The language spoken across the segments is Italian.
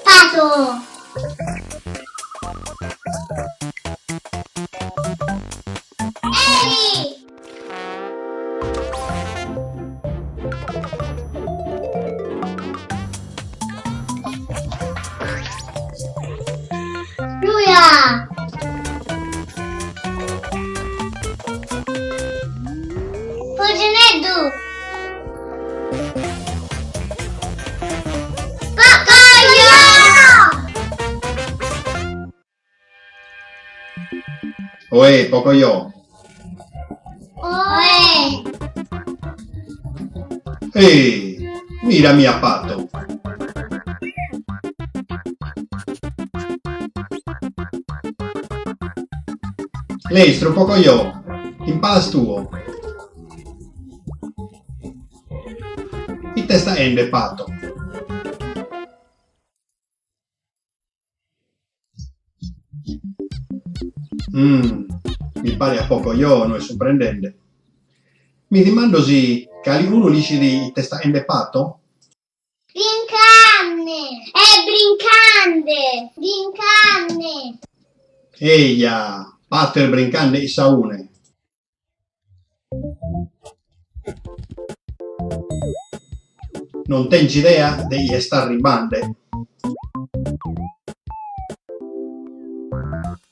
Pato! Eli! Luia! Fugineddu! Pocoyo! Oe, Pocoyo. Oe! Ehi, mira mia Pato. Lestro, Pocoyo. Impalas tuo. I testa ende, Pato. Mi pare a Pocoyo non è sorprendente. Mi dimando se uno dice di testa ende Pato? Brincanne! È brincante! Brincanne! Eia, Pater brincande i saune. Non tengi idea di star ribande?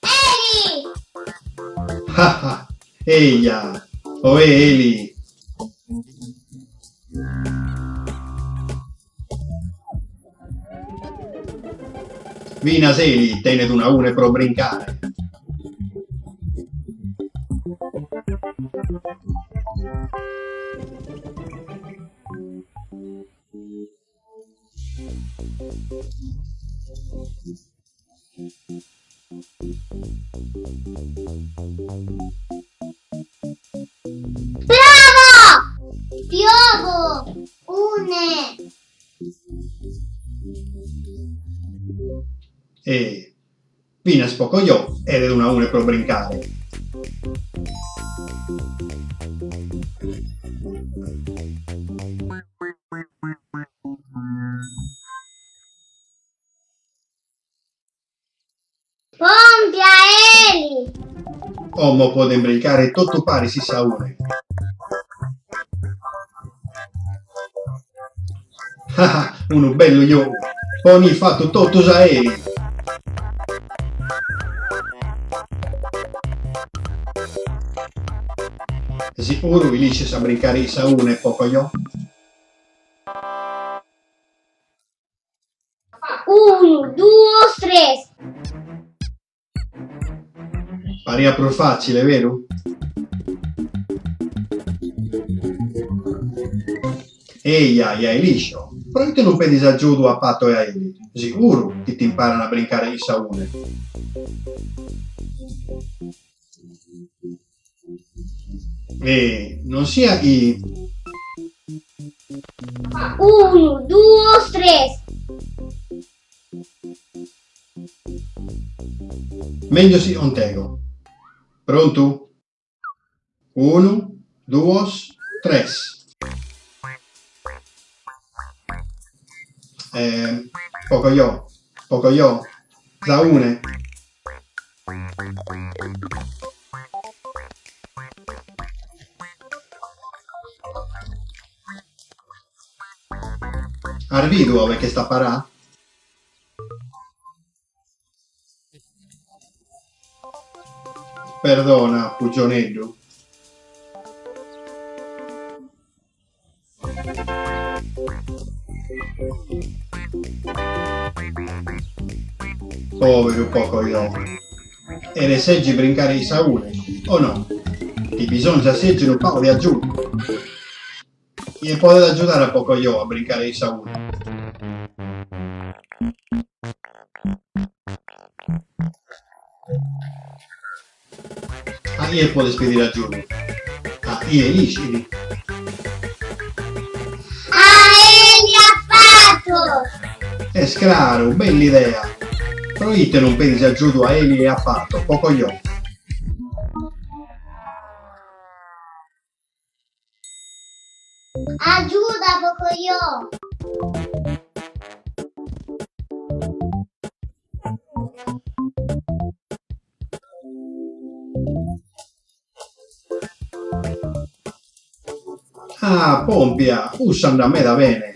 Eli! Haha, eia, oe Eli. Vinas Eli, tenet una une pro brincare. Bravo! Piovo! Une! E Vinas Pocoyo ed una une pro brincare. Pompia Eli! Omo può brincare tutto pari si saune. Haha, uno bello io. Poni fatto tutto a Eli. Sicuro vi dice a brincare i saune Pocoyo? 1, 2, 3! Paria più facile, vero? Eia, è liscio. Perché non pedi aggiuto a Pato e a Eli? Sicuro che ti imparano a brincare i saune. E non sia i 1, 2, 3! meglio si ontego. Pronto? 1, 2, 3. Pocoyo, saune. Arvido perché sta parà? Perdona, Pugionello. Povero Pocoyo. E le seggi brincare i saune, o no? Ti bisogna seggere un po' di aggiunto. E può aiutare a Pocoyo a brincare i saune. Ah, io può spedire a giorno. Ah, io e lì. Eli ha fatto! È sclaro, bella idea. Però io non pensi a giudo a Eli e a fatto, Pocoyo. Aiuta poco io. Ah, Pompia, usa da me da bene.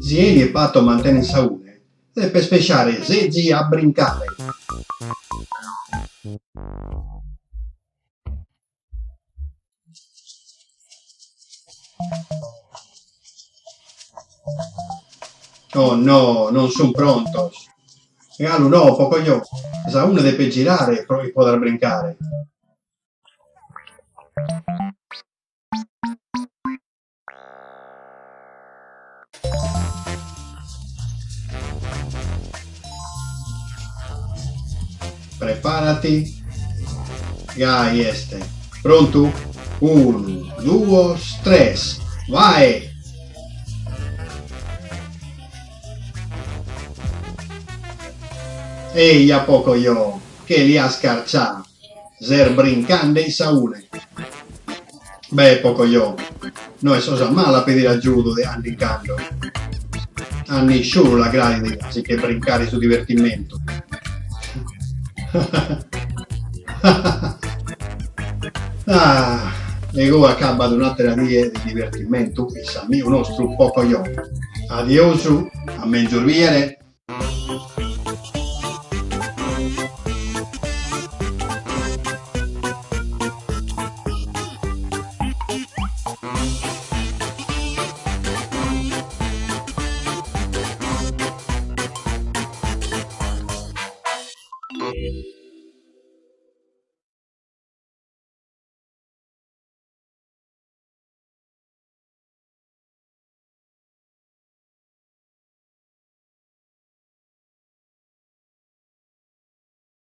Zieni e patto mantiene in saune. E per speciare zezzi a brincare. Oh no, non sono prontos. Regalo no, poco io. Sa uno deve girare e poi potrà brincare. Preparati. Ya este. Pronto? 1, 2, 3. Vai! Ehi, a poco io, che li ha scarciato. Zer brincando in saune. Beh, poco io. Noi sono male per dire aiuto di andicando. Anni solo la gradine, anziché brincare su divertimento. Ah, e ora acaba un'altra via di divertimento, il nostro poco io. Adiosu, a me giorviere.